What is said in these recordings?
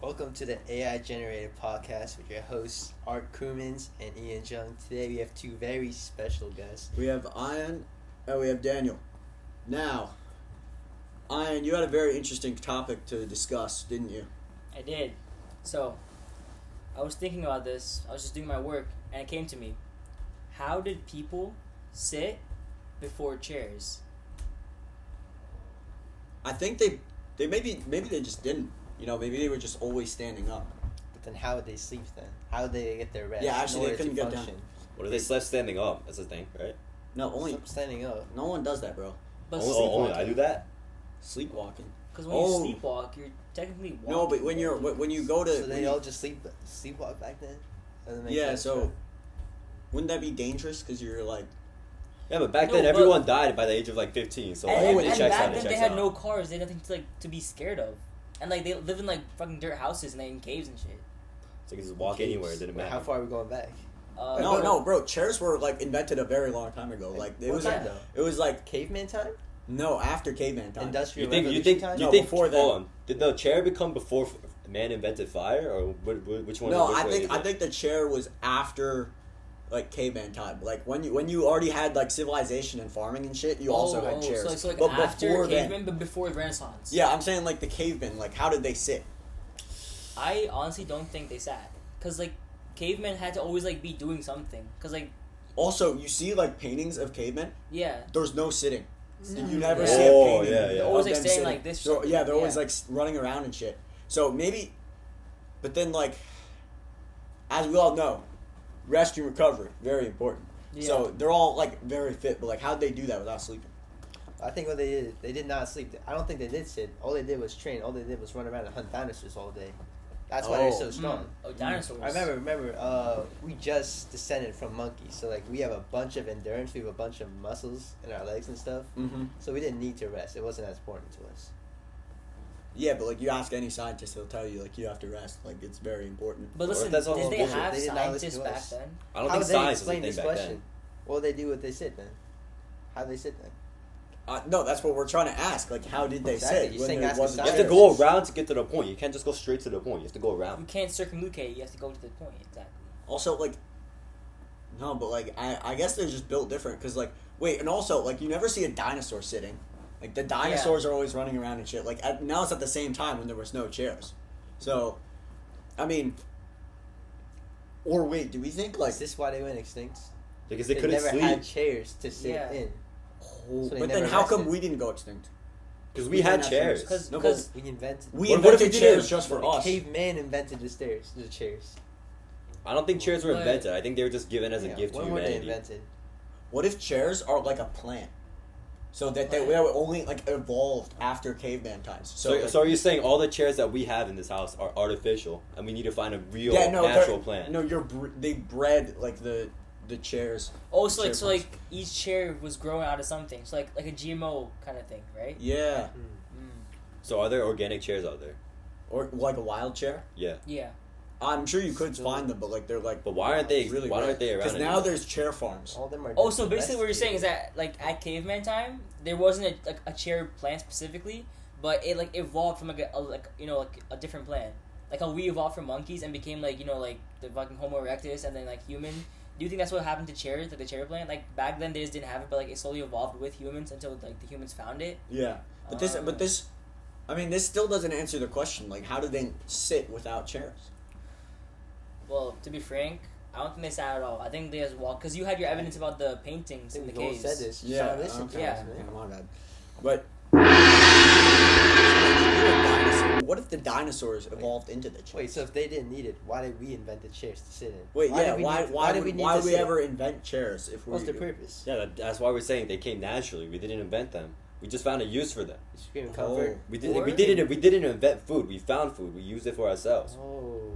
Welcome to the AI Generated Podcast with your hosts, Art Crumans and Ian Jung. Today we have two very special guests. We have Ayaan and we have Daniel. Now, Ayaan, you had a very interesting topic to discuss, didn't you? I did. So, I was thinking about this. I was just doing my work, and it came to me. How did people sit before chairs? I think they maybe they just didn't. You know, maybe they were just always standing up. But then how would they sleep then? How would they get their rest? Yeah, actually, in order they couldn't to get function? down. What if they slept standing up? That's the thing, right? No, only Stop standing up. no one does that, bro. But Only I do that? Sleepwalking. Because when Oh. you sleepwalk, you're technically walking. No, but when you go to So they all just sleepwalk back then? Doesn't make yeah, sense, so bro. wouldn't that be dangerous? Because you're like, Yeah, but back No, then but- everyone died by the age of like 15, so And, like, and, it and checks back out, it then they checks had out. no cars. They had nothing to be scared of. And they lived in fucking dirt houses and they in caves and shit. So you can just walk Caves. anywhere, it didn't Wait, matter. how far are we going back? no, bro. Chairs were invented a very long time ago. It What was time, though? it was Caveman time? no after caveman time. Industrial You think Revolution time? No, think before that. hold on. Did the chair become before man invented fire, or which one? No, which I way think is I it? think the chair was after caveman time. Like when you already had civilization and farming and shit, you also had chairs. So but after before cavemen, then, but before the Renaissance. yeah, I'm saying the cavemen. How did they sit? I honestly don't think they sat. Because, cavemen had to always, be doing something. Because, Also, you see paintings of cavemen. yeah. There's no sitting. Mm. You never Yeah. see a Oh, painting. yeah, yeah. of They're always, them standing sitting. like this. They're always Yeah. running around and shit. So maybe, but then as we all know, rest and recovery very important. Yeah. So they're all very fit, but how'd they do that without sleeping? I think what they did not sleep. I don't think they did sit. All they did was train. All they did was run around and hunt dinosaurs all day. That's why they're so strong. Oh, dinosaurs. I remember, we just descended from monkeys, so we have a bunch of endurance, we have a bunch of muscles in our legs and stuff, Mm-hmm. so we didn't need to rest. It wasn't as important to us. Yeah, but you ask any scientist, they'll tell you you have to rest. It's very important. But listen, that's all did they bullshit. have They did not listen scientists to back us. then? I don't How think would they science was a explain thing this back question? then. Well, they do what they sit then. How do they sit then? No, that's what we're trying to ask. How did they Exactly, sit you're when saying there ask the wasn't You have to chairs? go around to get to the point. You can't just go straight to the point. You have to go You around. can't circumlocate. You have to go to the point. Exactly. Also, no, but I guess they're just built different. Cause wait, and also you never see a dinosaur sitting. The dinosaurs are always running around and shit. Now it's at the same time when there was no chairs. So, I mean, or wait, do we think Is this why they went extinct? Because they They couldn't never sleep. had chairs to sit Yeah. in. Oh, So they but then never how come rested. we didn't go extinct? Because we we had didn't have chairs. Because No, because We invented. We What if invented we chairs didn't? just for the us. caveman invented the chairs. I don't think chairs were But- invented. I think they were just given as a Yeah, gift to when were they humanity. invented? What if chairs are a plant? So that they were only evolved after caveman times. So are you saying all the chairs that we have in this house are artificial, and we need to find a real natural they're- plant? No, they bred the chairs. oh, Chair so plants. each chair was growing out of something. So like a GMO kind of thing, right? Yeah, So are there organic chairs out there? or a wild chair. Yeah. Yeah. I'm sure you could find them, but they're But why aren't they? really why aren't they around? Because now anymore? there's chair farms. All of them are. Oh, so basically what you're saying is domesticated. that at caveman time there wasn't a chair plant specifically, but it evolved from a different plant. Like how we evolved from monkeys and became the fucking Homo erectus and then human. Do you think that's what happened to chairs, the chair plant? Back then they just didn't have it, but it slowly evolved with humans until the humans found it. Yeah, but this, I mean, this still doesn't answer the question. How did they sit without chairs? Well, to be frank, I don't think they sat at all. I think they just walked because you had your evidence about the I paintings in think the we all caves. said this. Yeah, Listen okay. to Yeah. us, man. My bad. But what if the dinosaurs evolved into the chairs? Wait, so if they didn't need it, why did we invent the chairs to sit in? Wait, Why yeah. did we Why need- why did would need why to would we sit? ever invent chairs if we? What's the purpose? Yeah, that's why we're saying they came naturally. We didn't invent them. We just found a use for them. Scream Oh. comfort. We Or- didn't invent food. We found food. We used it for ourselves. Oh.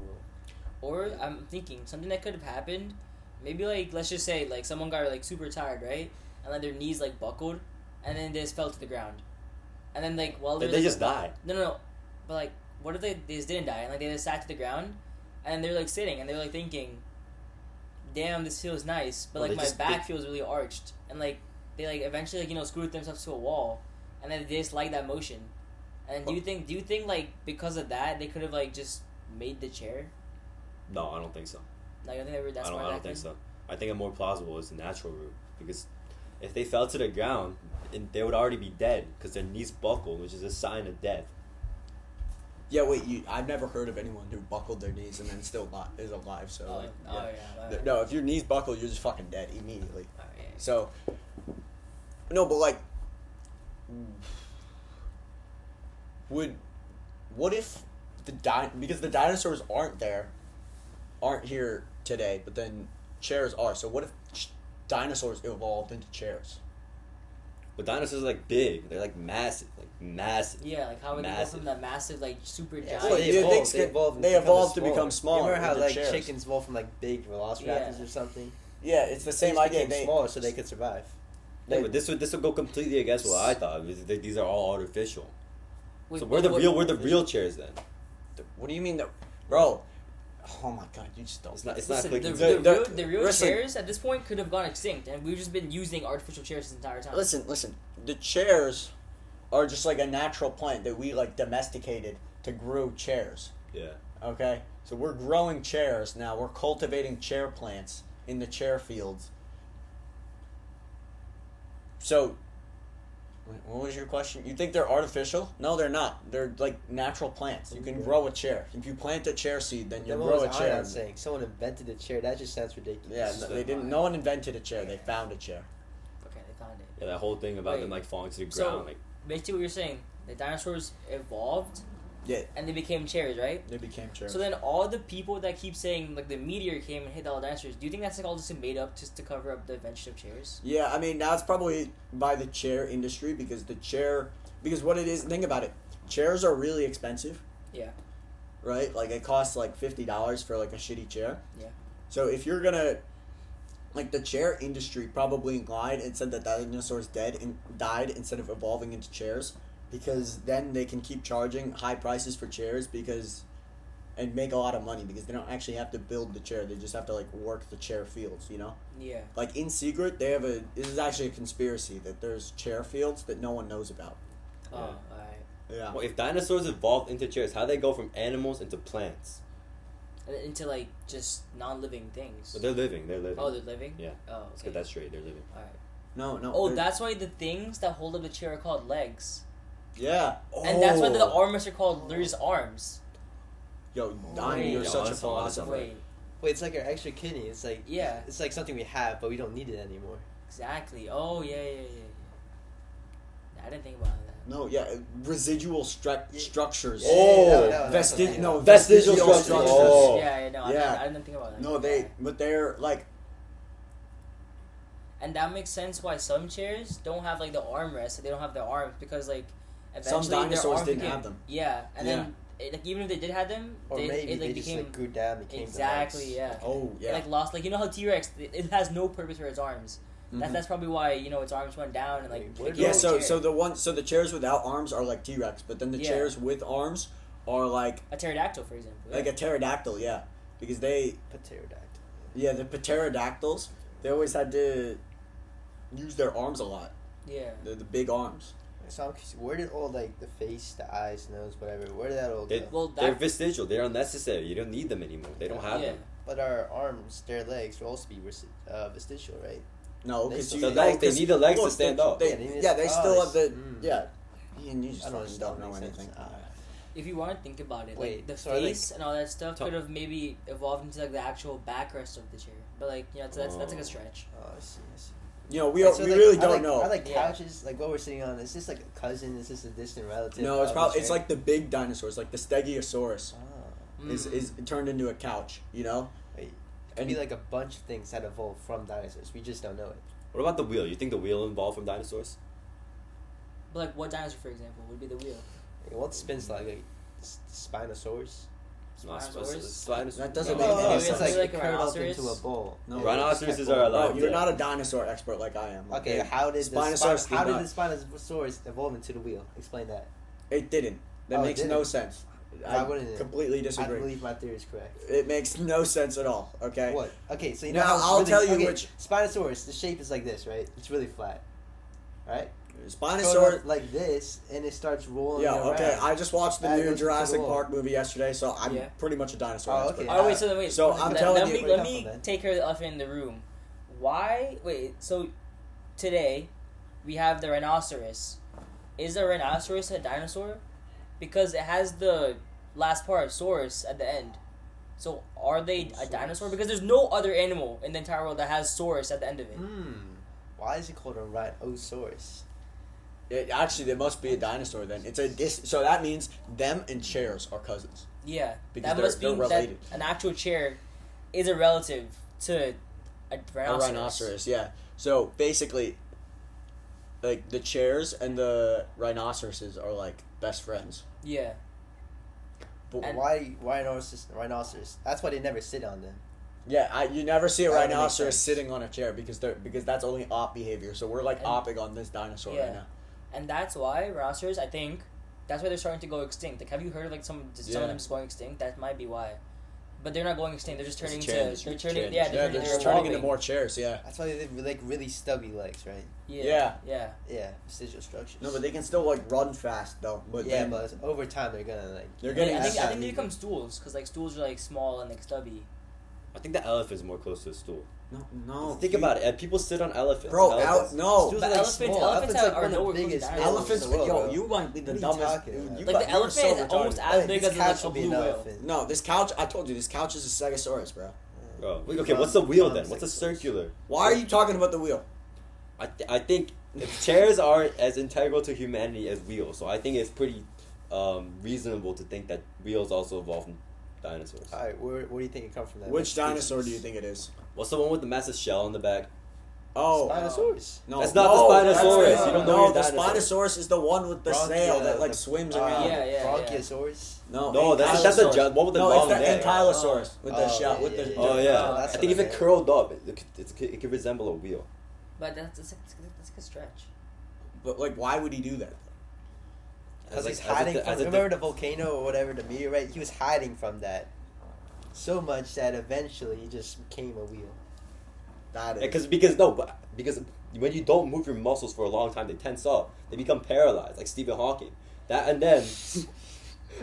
Or I'm thinking something that could have happened. Maybe let's just say someone got super tired, right? And their knees buckled, and then they just fell to the ground. And then while They they're just died. No. But what if they just didn't die and they just sat to the ground, and they're sitting and they're thinking, damn, this feels nice, but Well, they my just- back feels really arched, and they eventually screwed themselves to a wall, and then they just like that motion. And do you think because of that they could have just made the chair? No, I don't think so. No, you don't think they were that I smart? don't think so. I think a more plausible is the natural route, because if they fell to the ground, they would already be dead because their knees buckled, which is a sign of death. Yeah, wait. I've never heard of anyone who buckled their knees and then still is alive. So Oh, like, yeah. No, if your knees buckle, you're just fucking dead immediately. Oh, yeah. So, no, but like, what if because the dinosaurs aren't here today, but then chairs are. So what if dinosaurs evolved into chairs? But dinosaurs are like big. They're like massive. Yeah, like how would they go Massive. from that massive, like super Yeah, giant? so Well, they you evolved. think they evolved to become smaller. You remember how into like chairs. chickens evolved from like big velociraptors Yeah. or something? Yeah, it's the same They idea. became smaller so they could survive. Yeah, but this would go completely against what I thought. These are all artificial. Wait, So what- we're the real chairs then. What do you mean, bro? Oh my god, you just don't. It's not Listen, clicking. the real listen. chairs at this point could have gone extinct, and we've just been using artificial chairs this entire time. Listen. The chairs are just like a natural plant that we like domesticated to grow chairs. Yeah. Okay, so we're growing chairs now. We're cultivating chair plants in the chair fields. So, what was your question? You think they're artificial? No, they're not. They're like natural plants. You can grow a chair. If you plant a chair seed, then you Then grow what a was chair. Ayaan saying? Someone invented a chair. That just sounds ridiculous. Yeah, they didn't. No one invented a chair. They found a chair. Okay, they found it. Yeah, that whole thing about Wait. them like falling to the So- ground, like Basically, what you're saying, the dinosaurs evolved, Yeah, and they became chairs, right? they became chairs. So then all the people that keep saying, like, the meteor came and hit all the dinosaurs, do you think that's, like, all just made up just to cover up the invention of chairs? Yeah, I mean that's probably by the chair industry because what it is. Think about it. Chairs are really expensive. Yeah. Right, like it costs like $50 for like a shitty chair. Yeah. So if you're gonna, like the chair industry probably lied and said that dinosaurs died instead of evolving into chairs, because then they can keep charging high prices for chairs and make a lot of money because they don't actually have to build the chair. They just have to like work the chair fields, you know? Yeah. Like in secret, this is actually a conspiracy that there's chair fields that no one knows about. Oh, Yeah. alright. Yeah. well, if dinosaurs evolved into chairs, how they go from animals into plants? Into, like, just non-living things. But they're living. Oh, they're living? Yeah. Oh, Let's okay. get that straight. They're living. Alright. No. Oh, they're- that's why the things that hold up the chair are called legs. Yeah. And that's why the Oh. armrests are called there's arms. Yo, Wait. Donnie, you're Yo, such a that's all awesome. philosopher. Wait, Wait, it's like our extra kidney. It's like yeah, it's like something we have, but we don't need it anymore. exactly. Oh, yeah. I didn't think about that. No, yeah, residual structures. Oh, Vestigial structures. structures. Oh. No, Yeah. I didn't think about that. No, but they're like, And that makes sense why some chairs don't have, like, the armrest, they don't have the arms, because, like, eventually their dinosaurs arm didn't became, have them. Yeah, and then, like, even if they did have them, Or they, maybe it, like, they just became... like grew down, became exactly, the yeah. oh It, yeah, like, lost, like, you know how T-Rex, it has no purpose for its arms. Mhm. That's probably why, you know, its arms went down and, like, Wait, where became yeah. a So chair. the chairs without arms are like T-Rex, but then the Yeah. chairs with arms are like A pterodactyl, for example. a pterodactyl, yeah, because the pterodactyls, they always had to use their arms a lot. Yeah. The big arms. So I'm confused. Where did all like the face, the eyes, nose, whatever? Where did that all go? Well, They're that... vestigial. They're unnecessary. You don't need them anymore. They don't have Yeah. them. But our arms, their legs will also be vestigial, right? No, They because still- you the legs, they need the legs to look, stand they- up. They, Yeah, they need yeah, they still have the eyes. Mm. yeah. And you just I don't fucking don't know understand. Makes anything. sense. If you want to think about it, Wait, like, the so are they- face and all that stuff Talk- could have maybe evolved into, like, the actual backrest of the chair. But, like, you know, that's like a stretch. Oh, I see. You know, we Wait, so, we like, really are don't like, know. Are like Yeah. couches, like what we're sitting on? Is this like a cousin? Is this a distant relative? No, it's of probably the it's chair? like the big dinosaurs, like the Stegosaurus, Ah, is turned into a couch. You know, wait. It could be like a bunch of things that evolved from dinosaurs. We just don't know it. What about the wheel? You think the wheel evolved from dinosaurs? But, like, what dinosaur, for example, would be the wheel? Like, what spins like a Spinosaurus? Spinosaurus? That doesn't No, make any it's sense. like Like a curled up rhinoceros? into a bowl. No, Rhinoceroses Bro, are alive. Bro, you're Yeah. not a dinosaur expert like I am. Okay, how did the Spinosaurus how did did the Spinosaurus evolve into the wheel? Explain that. It didn't. That Oh, it makes no didn't? sense. Why I wouldn't it? completely I disagree. believe my theory is correct. It makes no sense at all. Okay. What? Okay, so you know Now, how it's I'll really, tell you okay, which- Spinosaurus. The shape is like this, right? It's really flat, right? Spinosaurus. Curl up like this, and it starts rolling. Yeah, around. okay. I just watched the That new goes to the Jurassic wall. Park movie yesterday, so I'm Yeah. pretty much a dinosaur Oh, expert. okay. Oh wait, so wait. So I'm telling you- let me take care of the elephant in the room. Why? Wait. So today we have the rhinoceros. Is a rhinoceros a dinosaur? Because it has the last part, saurus, at the end. So are they a dinosaur? Because there's no other animal in the entire world that has saurus at the end of it. Why is it called a rhinoceros? Actually, there must be a dinosaur then. So that means them and chairs are cousins. Yeah, Because that must they're mean related. that an actual chair is a relative to a rhinoceros. A rhinoceros, yeah. So basically, like the chairs and the rhinoceroses are like best friends. Yeah. But And- Why rhinoceros? That's why they never sit on them. yeah, you never see a That would make rhinoceros sense. sitting on a chair because that's only op behavior. So we're like And- opping on this dinosaur Yeah. right now. And that's why rhinoceros, I think, that's why they're starting to go extinct. Like, have you heard of like some of Yeah. them just going extinct? That might be why. But they're not going extinct. They're just turning It's into. change. They're It's turning. change. Yeah, Yeah, they're just turning into evolving. more chairs. Yeah. That's why they have like really stubby legs, right? Yeah. Yeah, vestigial structures. No, but they can still like run fast though. But yeah, then but over time they're gonna like. They're I getting. think that's they not become stools because like stools are like small and like stubby. I think the elephant is more close to a stool. No. Think about it. And people sit on elephants. Bro, Elephants. no. Stools But are, like, elephants- small. elephants Elephants are like one of the nowhere close to biggest dinosaurs. Elephants, in the world, yo, bro. you might be the What are you dumbest. talking about? You Like the you're elephant so is almost retarded. as Like, big this as like couch a should be blue an whale. elephant. No, this couch. I told you, this couch is a Stegosaurus, bro. Bro, You okay, found- what's the wheel you then? found What's a six. circular? Why are you talking about the wheel? I think if chairs are as integral to humanity as wheels, so I think it's pretty reasonable to think that wheels also evolved from dinosaurs. All right, where do you think it comes from? Then? Which What species? dinosaur do you think it is? What's the one with the massive shell on the back? Oh, Spinosaurus. no, That's not no, the that's Spinosaurus. the- You don't know no, your the dinosaur. Spinosaurus is the one with the sail that like swims around. Yeah. Bronchiosaurus. No, that's a Ankylosaurus. one with the no, long it's the neck. Ankylosaurus with the Oh, shell yeah, with the. yeah, Oh yeah. yeah, Oh, that's I think if what it I curled up, it could resemble a wheel. But that's like a stretch. But like, why would he do that? Because he's as a- hiding as from. a- Remember the volcano or whatever, the meteorite? He was hiding from that. So much that eventually it just became a wheel. That is. Because when you don't move your muscles for a long time, they tense up. They become paralyzed, like Stephen Hawking.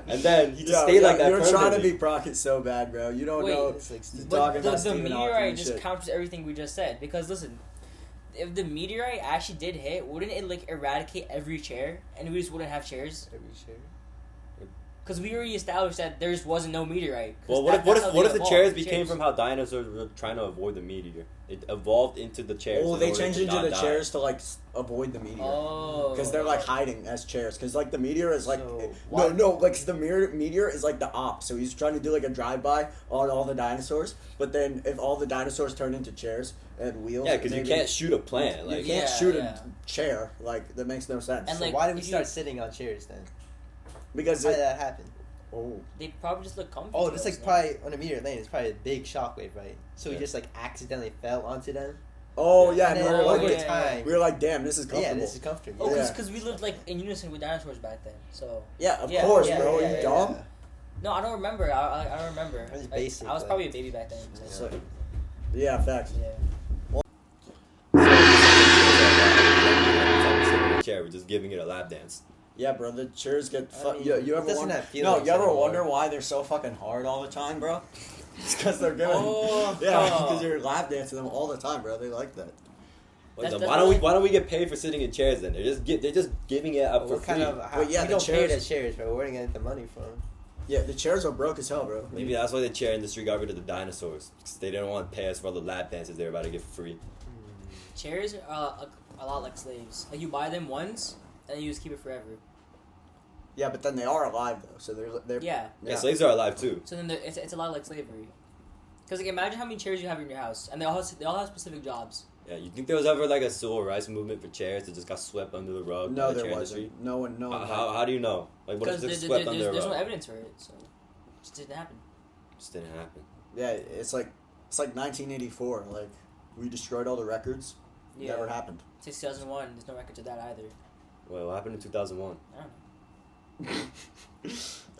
And then he just stayed like that. You're trying to permanently. be Brockett so bad, bro. You don't Wait, know. It's like He's But talking the about Stephen Hawking meteorite and just shit. counters everything we just said. Because listen, if the meteorite actually did hit, wouldn't it like eradicate every chair, and we just wouldn't have chairs? Every chair. Because we already established that there just wasn't no meteorite. 'Cause Well, that's how what they if the evolved, chairs became from how dinosaurs were trying to avoid the meteor? It evolved into the chairs. Oh, in they order changed to into not the die. chairs to like avoid the meteor. Oh. Because they're like hiding as chairs. Because like the meteor is like So, why- like 'cause the meteor is like the op. So he's trying to do like a drive by on all the dinosaurs. But then if all the dinosaurs turn into chairs and wheels, Yeah, because you maybe- can't shoot a plant. You Like can't Yeah, shoot yeah. a chair. Like that makes no sense. And, So like, why did we if start you- sitting on chairs then? because How it, did that happen? oh They probably just look comfy. Oh, to this us, like no? probably on a meteor lane. It's probably a big shockwave, right? So we Yeah. just like accidentally fell onto them. oh yeah, And no, then we're over like, yeah, time, we were like, damn, this is yeah, comfortable. this is comfortable. Oh, Yeah. because we lived like in unison with dinosaurs back then. So Yeah, of Yeah, course, yeah, bro. yeah, you yeah, dumb? no, I don't remember. I don't remember. It was Like, basic, I was like- probably a baby back then. Yeah. So, Yeah, facts. yeah. Chair, we're just giving it a lap dance. Yeah, bro. The chairs get. I mean, you it ever doesn't wonder? have No, feelings you ever anymore. wonder why they're so fucking hard all the time, bro? It's because they're giving. Oh. Yeah, because you're lap dancing them all the time, bro. They like that. Like, That's why don't we get paid for sitting in chairs then? They're just giving it up for What free. kind of? But yeah, we the don't pay the chairs- chairs, bro. Where are we gonna get the money from? Yeah, the chairs are broke as hell, bro. Maybe that's why the chair industry got rid of the dinosaurs. 'Cause they didn't want to pay us for all the lap dances they were about to get for free. Chairs are a lot like slaves. Like you buy them once, and then you just keep it forever. Yeah, but then they are alive though, so they're Yeah. Yeah, slaves are alive too. So then it's a lot like slavery. Because like imagine how many chairs you have in your house, and they all have specific jobs. Yeah, you think there was ever like a civil rights movement for chairs that just got swept under the rug No, by the there chair wasn't. industry? No one. How do you know? Like, what if Because it just swept under the there's rug? no evidence for it, so it just didn't happen. Just didn't happen. Yeah, it's like 1984. Like we destroyed all the records. Yeah. Never happened. Since 2001, there's no record to that either. Well, what happened in 2001? I don't know.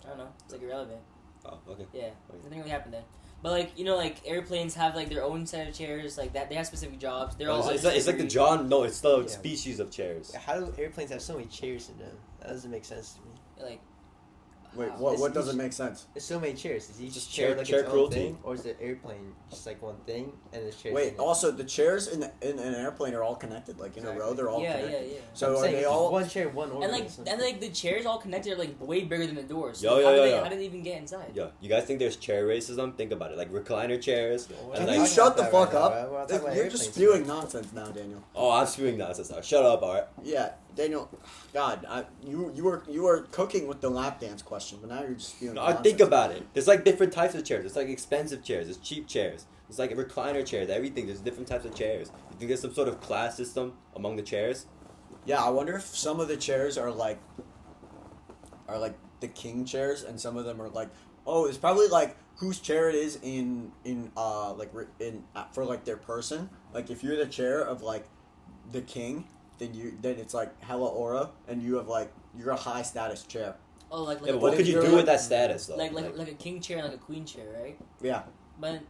I don't know. It's like irrelevant. Oh, okay. Yeah, nothing really happened then. But like like airplanes have like their own set of chairs, like that they have specific jobs. They're all It's like the it's the species of chairs. How do airplanes have so many chairs in them? That doesn't make sense to me. like. Wait, Wow. what doesn't make sense? There's so many chairs. Is each Just chair chair- like chair its own cruelty. thing, or is the airplane just like one thing and the chairs? Wait, in it? also the chairs in an airplane are all connected, like in a row. They're all Yeah, connected. yeah, yeah. So I'm are saying they it's all? one chair, one order? And like the chairs all connected are like way bigger than the doors. Yo, So yo, how yo, did yo. how did they even get inside? Yeah, you guys think there's chair racism? Think about it, like recliner chairs. We're And not Can you like, talking shut about the that fuck right now, up? right? We're not talking about You're just airplanes spewing today. nonsense now, Daniel. oh, I'm spewing nonsense. Shut up, Art. Yeah, Daniel. God, you were cooking with the lap dance question, but now you're just spewing. No, nonsense. think about it. There's like different types of chairs. It's like expensive chairs. There's cheap chairs. It's like recliner chairs. Everything. There's different types of chairs. You think there's some sort of class system among the chairs? Yeah, I wonder if some of the chairs are like the king chairs, and some of them are like, oh, it's probably like whose chair it is for like their person. Like if you're the chair of like the king, then it's like hella aura, and you have like you're a high status chair. Oh, like Yeah, but a, what if could you you're do like- with that status though? like a king chair and like a queen chair, right? Yeah. But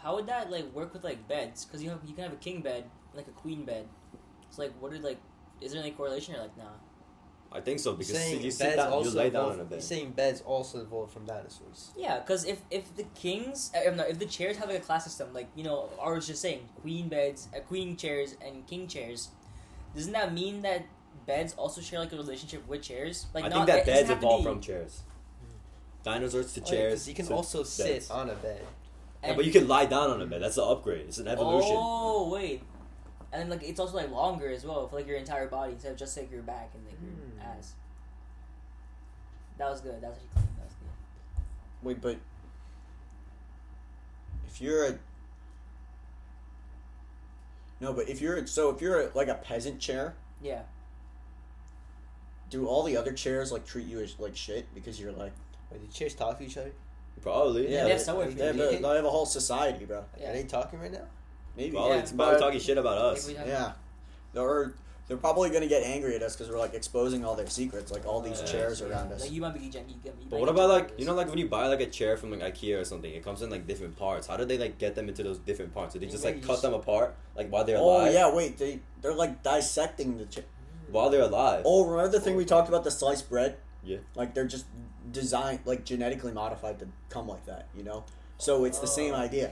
how would that like work with like beds? Because you can have a king bed, like a queen bed. It's like is there any correlation or like nah? I think so because Saying you sit beds down, you also lay down evolved- on a bed. You're saying beds also evolved from dinosaurs. Yeah, because if the kings, if the chairs have like a class system, like I was just saying, queen chairs and king chairs, doesn't that mean that beds also share like a relationship with chairs? Like I not, think that it doesn't beds have to evolved be- from chairs. Dinosaurs to Oh, yeah, 'cause chairs. you can to also sit beds. on a bed. Yeah, but you can lie down on a bed. That's an upgrade. It's an evolution. Oh wait, and then like it's also like longer as well for like your entire body instead of just like your back and like your ass. That was good. That was actually clean. That was good. Wait, but if you're like a peasant chair, Yeah. do all the other chairs like treat you as like shit because you're like Wait, did chairs talk to each other? Probably. Yeah, they have somewhere for they have, you. they have a whole society, bro. Yeah. Are they talking right now? Maybe. Probably, Yeah. it's probably talking shit about us. If we have- Yeah. They're probably gonna get angry at us because we're like exposing all their secrets, like all these Yeah. chairs around us. Like you might be But what about like like when you buy like a chair from like IKEA or something? It comes in like different parts. How do they like get them into those different parts? Do they just like Maybe cut just- them apart like while they're Oh alive? yeah, wait, they're like dissecting the chair. While they're alive. Oh, remember the thing we talked about, the sliced bread? Yeah. Like they're just designed, like genetically modified to come like that, you know? So it's the same idea.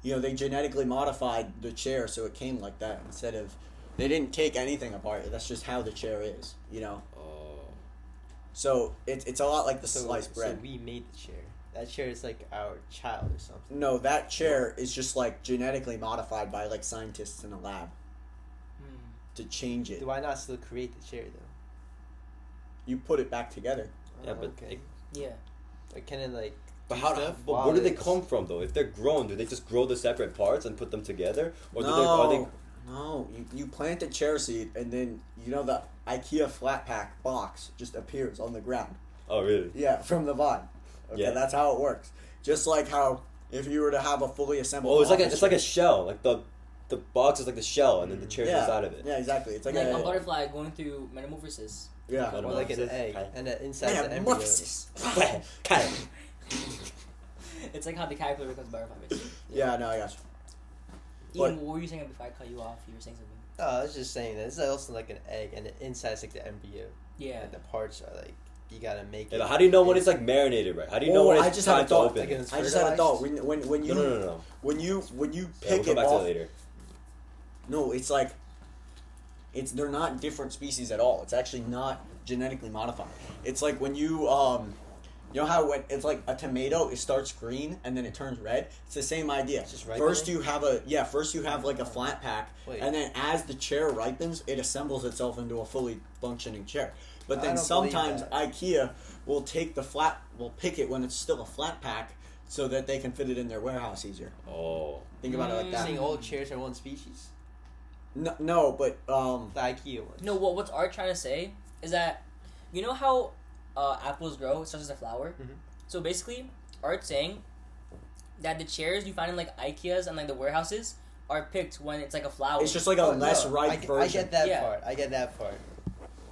They genetically modified the chair so it came like that instead of, they didn't take anything apart. That's just how the chair is, Oh. So it's a lot like the sliced So bread. we made the chair. That chair is like our child or something. No, that chair is just like genetically modified by like scientists in a lab to change it. Do I not still create the chair though? You put it back together. Yeah, but okay. Yeah. Like, can it like? But do how? stuff But while where do they it's- come from though? If they're grown, do they just grow the separate parts and put them together, or no, do they? Are they? no. You plant a chair seed and then the IKEA flat pack box just appears on the ground. Oh really? Yeah, from the vine. Okay, Yeah. that's how it works. Just like how if you were to have a fully assembled. Oh, it's office like a chair- shell. Like the box is like the shell, and then the chair's yeah, inside of it. Yeah, exactly. It's like, Like a a butterfly going through metamorphosis. yeah. Or like an Metamorphosis. egg, Okay. and the inside the embryo. Metamorphosis. Kind It's like how the caterpillar becomes a butterfly. Basically. Yeah, no, I got you. Ian, what were you saying before I cut you off? You were saying something. I was just saying that it's also like an egg, and the inside is like the embryo. Yeah. And the parts are like you gotta make Yeah, it. but how do you know when it's like marinated right? How do you know Oh, when I it's just had time a to thought. open Like it? it's I just had a thought. fertilized? When you No. when you Yeah, we'll pick come it back to off. that later. No, it's like they're not different species at all. It's actually not genetically modified. It's like when you you know how when it's like a tomato, it starts green and then it turns red. It's the same idea. It's just ripening? First you have like a flat pack, Wait. and then as the chair ripens, it assembles itself into a fully functioning chair. But I then don't sometimes believe IKEA will pick it when it's still a flat pack, so that they can fit it in their warehouse easier. Oh. Think about it like You're that. saying all chairs are one species. No, but The IKEA ones. No, what's Art trying to say is that you know how apples grow? It starts as a flower. Mhm. So basically, Art's saying that the chairs you find in like IKEAs and like the warehouses are picked when it's like a flower. it's just like a Oh, less no, ripe I version. get that Yeah. part. I get that part.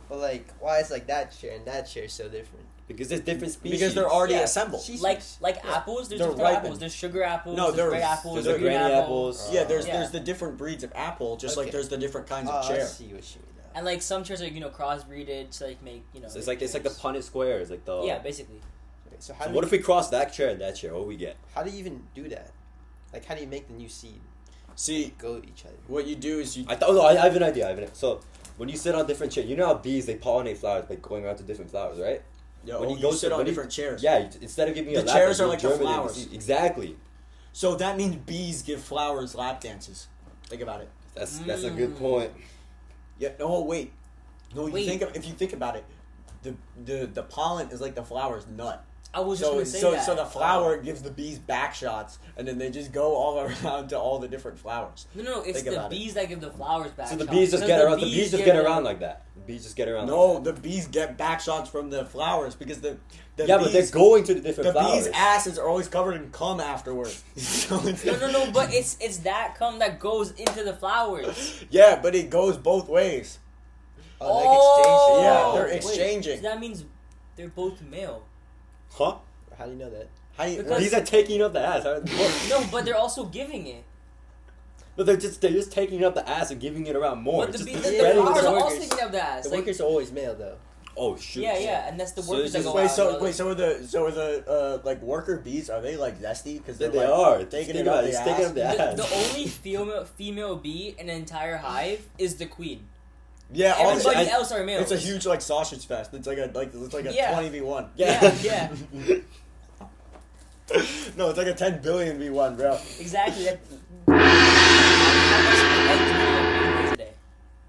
But like, why is like that chair and that chair so different? Because there's different species. Because they're already Yeah. assembled. Sheesh. Like apples, there's They're different ripened. apples. There's sugar apples, No, there's red there's- apples, there's the green granny apples. apples. Yeah, Yeah. there's the different breeds of apple, just like Okay. there's the different kinds Oh, of I chair. see what you mean now. And like some chairs are crossbreeded to like make So it's like the Punnett squares, like the. Yeah, basically. Okay, so So what if we cross that chair and that chair? What do we get? how do you even do that? Like, how do you make the new seed See, go to each other? what you do is you. I thought. No, I have an idea. So when you sit on different chairs, you know how bees they pollinate flowers by going around to different flowers, right? Yeah, when you you go sit to- on when you- different chairs. Yeah, instead of giving you The a lap chairs dance, are you like the germinate flowers. Exactly. So that means bees give flowers lap dances. Think about it. That's a good point. Yeah. No, wait. No, Wait. if you think about it, the pollen is like the flower's nut. I was just So gonna say so that. so the flower gives the bees back shots, and then they just go all around to all the different flowers. No, it's Think the about it. bees that give the flowers back. So the shots. bees just Because get around. The bees just give get them- around like that. The bees just get around. No, Like the bees get back shots from the flowers because the yeah, but they're bees, going to the different the flowers. bees' asses are always covered in cum afterwards. So it's- No, but it's that cum that goes into the flowers. Yeah, but it goes both ways. Oh, Yeah, Oh, they're wait. exchanging. So that means they're both male. Huh? How do you know that? How you, Because- Bees are taking up the ass. No, but they're also giving it. No, they're just taking up the ass and giving it around more. But the, Just bees, the the spreading flowers the are also workers. taking up the ass. The Like, workers are always male, though. oh shoot. yeah, and that's the So workers it's that just- go wait, out. so are the like worker bees, are they like zesty because Yeah, they're they like, are. taking Think it up about the It's ass? taking up the ass. The only female bee in an entire hive is the queen. Yeah, all the- Everybody I- else are males. it's a huge like sausage fest. It's like a Yeah. 20v1. yeah. No, it's like a 10 billion v1, bro. Exactly. That, how much eggs do a queen lay a day?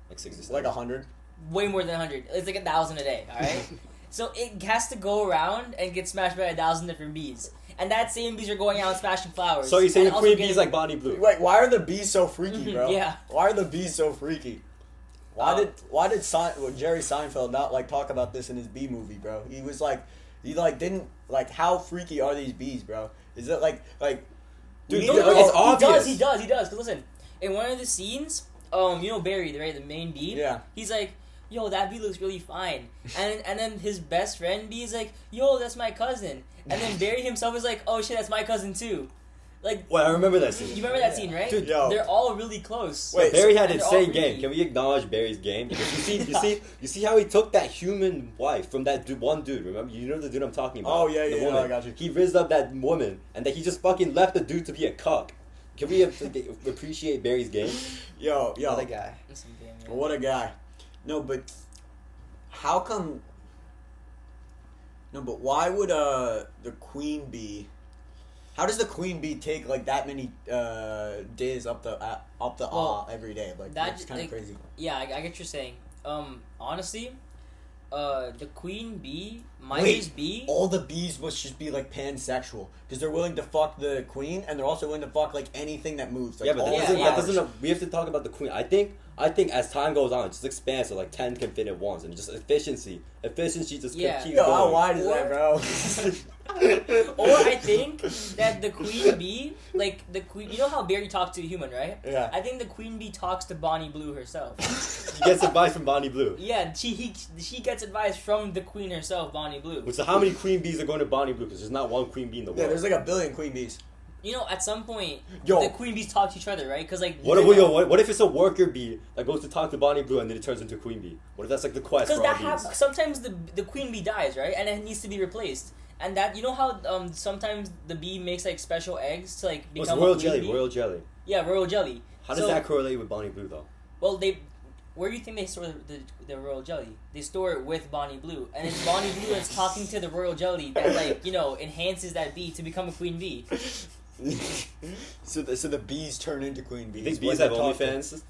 Like 60. It's like 100. Way more than 100. It's like 1,000 a day. All right. So it has to go around and get smashed by 1,000 different bees, and that same bees are going out and smashing flowers. So you're saying and the also queen getting- bees like Bonnie Blue? Wait, why are the bees so freaky, bro? Yeah. Why are the bees so freaky? Why did Jerry Seinfeld not like talk about this in his bee movie, bro? He didn't like how freaky are these bees, bro? Is it like Dude, we No, need no, to- no, it's obvious. He does. Because listen, in one of the scenes, Barry, right, the main bee. Yeah. He's like, yo, that bee looks really fine, and then his best friend bee is like, yo, that's my cousin, and then Barry himself is like, oh shit, that's my cousin too. Like, Well, I remember that scene. you remember that scene, right? Dude, yo. They're all really close. Wait, Barry had and an they're all insane game. freaky. Can we acknowledge Barry's game? Because you see how he took that human wife from that one dude. Remember, you know the dude I'm talking about. Oh, yeah, the yeah, woman. I got you. He rizzed up that woman, and then he just fucking left the dude to be a cuck. Can we appreciate Barry's game? yo, Other guy. Listen, damn, yeah. what a guy. No, but how come? No, but why would the queen bee? How does the queen bee take like that many days up the Well, every day? Like that- that's kind of like, crazy. Yeah, I get what you're saying. Honestly, the queen bee might Wait, just be. all the bees must just be like pansexual because they're willing to fuck the queen and they're also willing to fuck like anything that moves. Like, Yeah, but all that Yeah, doesn't, yeah. that doesn't. We have to talk about the queen. I think as time goes on, it just expands. So like 10 can fit in once, and just efficiency just Yeah. keeps Yo, how going. wide is that, bro? Or I think that the queen bee, like the queen, you know how Barry talked to a human, right? Yeah. I think the queen bee talks to Bonnie Blue herself. He gets advice from Bonnie Blue. Yeah, she gets advice from the queen herself, Bonnie Blue. So how many queen bees are going to Bonnie Blue? Because there's not one queen bee in the world. Yeah, there's like a billion queen bees. You know, at some point, Yo. the queen bees talk to each other, right? Because like, What if it's a worker bee that goes to talk to Bonnie Blue and then it turns into a queen bee? What if that's like the quest because for all that bees? happens. Sometimes the queen bee dies, right, and it needs to be replaced. And that, you know how sometimes the bee makes like special eggs to like What's become royal a queen jelly? bee? Royal jelly. Yeah, royal jelly. How does So- that correlate with Bonnie Blue though? Well, where do you think they store the royal jelly? They store it with Bonnie Blue, and it's Bonnie Blue that's talking to the royal jelly that enhances that bee to become a queen bee. So the bees turn into queen bees. You think when bees they have talk to- OnlyFans?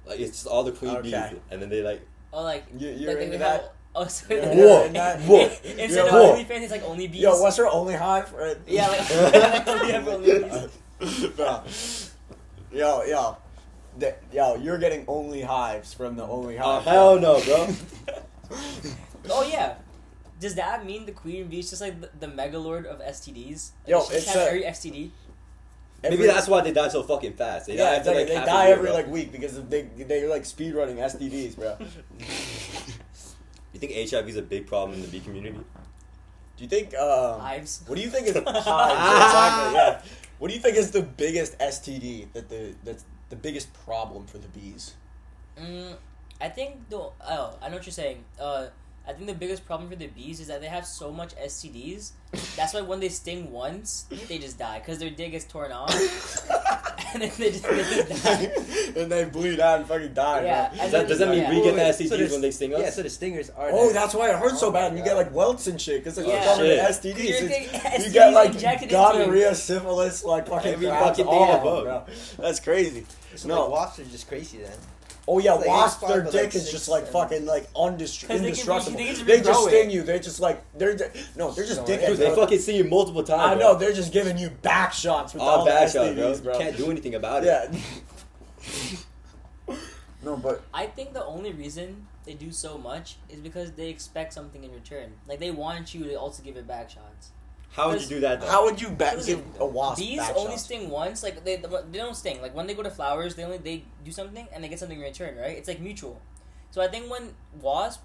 Like it's just all the queen bees, Okay. and then they like. Oh, like You're like into they have- that? Oh, so Yeah, Whoa, and that- whoa. instead of Whoa. OnlyFans, it's like only bees. Yo, what's her only hive? Yeah, like we have only bees. Bro. Yo, you're getting only hives from the only hive. Hell no, bro. Oh yeah. Does that mean the queen bee is just like the megalord of STDs? Like, Yo, she it's has a- every STD. Maybe that's why they die so fucking fast. They die Yeah, after, they half a die year, every bro. like week because they're like speed running STDs, bro. You think HIV is a big problem in the bee community? Do you think Hives. What do you think is exactly? Yeah. What do you think is the biggest STD that's the biggest problem for the bees? I think I know what you're saying. I think the biggest problem for the bees is that they have so much STDs. That's why when they sting once, they just die because their dick gets torn off, and then they just die. And they bleed out and fucking die. Yeah. Bro. Does that mean we get the Wait, STDs when they sting us? Yeah, so the stingers are. Oh, there. that's why it hurts so Oh bad, my and you God. get like welts and shit because it's Yeah. covered in Shit. STDs. You're getting You STDs get like injected into you. gonorrhea, syphilis, like fucking Every crabs, fucking thing all in a of them, book. bro. That's crazy. So No. like, wasps are just crazy then. Oh yeah, Like, wasps, it's their fun, but, dick like, is 6, just like 7. fucking like indestructible. they get to They just regrow sting it. you. They're just like they're just So, dickheads. Dude, they bro. fucking see you multiple times. I bro. know they're just giving you back shots with all All the back shots, STDs, bro. bro. You can't do anything about it. Yeah. No, but I think the only reason they do so much is because they expect something in return. Like they want you to also give it back shots. How would you do that though? how would you Listen, give a wasp Bees back only shots? sting once. Like they don't sting. Like when they go to flowers, they do something and they get something in return, right? It's like mutual. So I think when wasps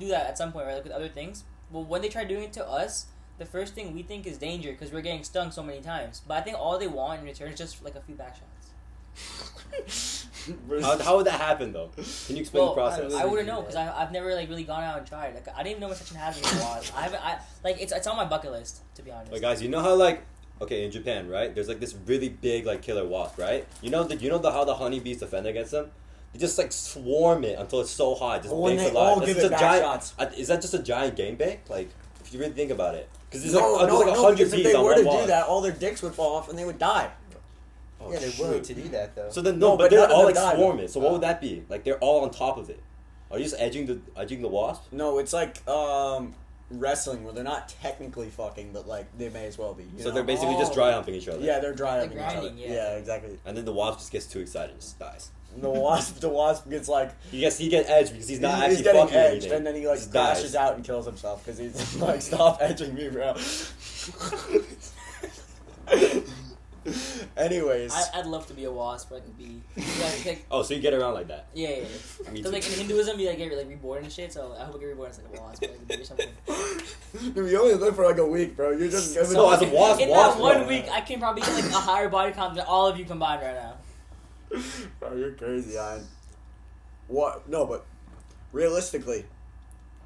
do that at some point, right? Like with other things. Well, when they try doing it to us, the first thing we think is danger because we're getting stung so many times. But I think all they want in return is just like a few back shots. How would that happen though? Can you explain the process? I wouldn't know because I've never like really gone out and tried. Like I didn't even know what such an hazard was. It's on my bucket list to be honest. But guys, you know how like okay in Japan, right? There's like this really big like killer wasp, right? You know how the honeybees defend against them? They just like swarm it until it's so hot, it just When bakes they alive. all That's give just it a back giant. shots. Is that just a giant game bake? Like if you really think about it, because there's No, like 100 because if bees they on were one to wasp. do that, all their dicks would fall off and they would die. Oh, Yeah, they're shoot. willing to do that though. So then No, no, but but they're none of all them like died. swarming. So what would that be? Like they're all on top of it. Are you just edging the wasp? No, it's like wrestling where they're not technically fucking, but like they may as well be. You So know? they're basically just dry humping each other. Yeah, they're dry Like humping each other. grinding, yeah. Yeah, exactly. And then the wasp just gets too excited and just dies. The wasp gets like He gets edged because he's not he's actually getting fucking edged, anything. and then he like Just crashes dies. out and kills himself because he's like, stop edging me, bro. Anyways, I'd love to be a wasp or like a bee. Like, Oh, so you get around like that. yeah. Me Because too. like in Hinduism, you like get like reborn and shit. So I hope I get reborn as like a wasp or like a bee or something. dude, you only live for like a week, bro. You're just giving No, as a wasp, in wasp, that one bro. week, I can probably get like a higher body count than all of you combined right now. Bro, you're crazy, Ayaan. What? No, but realistically,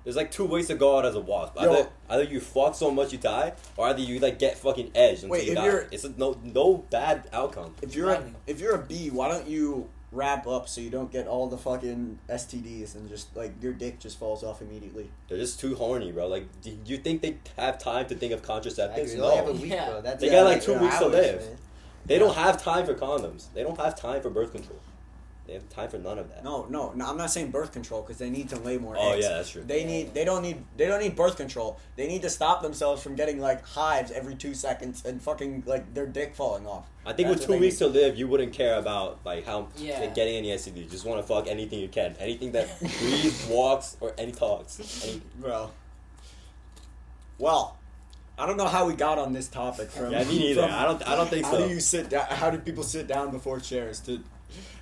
There's like two ways to go out as a wasp. Yo. Either you fuck so much you die, or either you like get fucking edged until Wait, you if die. you're- It's no bad outcome. if you're a bee, why don't you wrap up so you don't get all the fucking STDs and just like your dick just falls off immediately? They're just too horny, bro. Like, do you think they have time to think of I contraceptives? agree. They only have a No. week, Yeah. bro. That's They got, like, 2 hours, weeks to live. man. They don't have time for condoms. They don't have time for birth control. They have time for none of that. No, I'm not saying birth control because they need to lay more Oh eggs. yeah, that's true. They don't need birth control. They need to stop themselves from getting like hives every 2 seconds and fucking like their dick falling off. I think That's with what 2 they weeks to live, you wouldn't care about like how Yeah. like, getting any STD. You just want to fuck anything you can, anything that breathes, walks, or any talks. Anything. Bro. Well, I don't know how we got on this topic from. Yeah, me neither. from- I don't think How so. do you sit down? How do people sit down before chairs?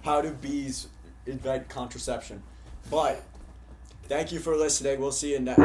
How do bees invent contraception? But thank you for listening. We'll see you next.